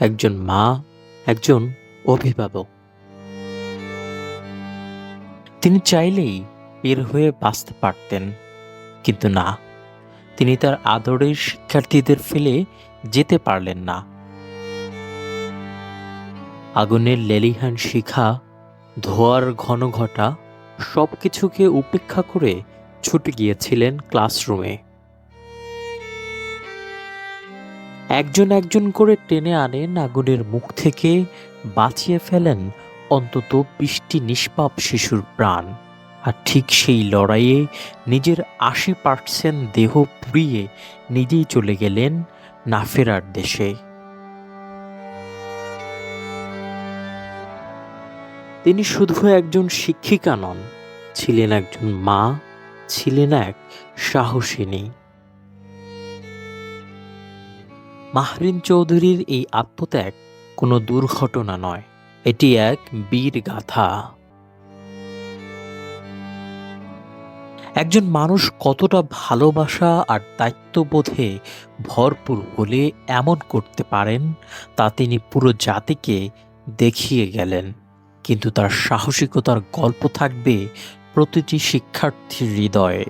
একজন মা, একজন অভিভাবক। তিনি চাইলেই বের হয়ে বাঁচতে পারতেন, কিন্তু না, তিনি তার আদরের শিক্ষার্থীদের ফেলে যেতে পারলেন না। আগুনের লেলিহান শিখা, ধোঁয়ার ঘনঘটা সবকিছুকে উপেক্ষা করে ছুটে গিয়েছিলেন ক্লাসরুমে। একজন একজন করে টেনে আনেন আগুনের মুখ থেকে, বাঁচিয়ে ফেলেন অন্তত ২০টি নিষ্পাপ শিশুর প্রাণ। আর ঠিক সেই লড়াইয়ে নিজের ৮০% দেহ পুড়িয়ে নিজেই চলে গেলেন না ফেরার দেশে। তিনি শুধু একজন শিক্ষিকা নন, ছিলেন একজন মা, ছিলেন এক সাহসিনী। মাহরিন চৌধুরীর এই আত্মত্যাগ কোনো দুর্ঘটনা নয়, এটি এক বীর গাথা। একজন মানুষ কতটা ভালোবাসা আর দায়িত্ববোধে ভরপুর হলে এমন করতে পারেন, তা তিনি পুরো জাতিকে দেখিয়ে গেলেন। কিন্তু তার সাহসিকতার গল্প থাকবে প্রতিটি শিক্ষার্থীর হৃদয়ে।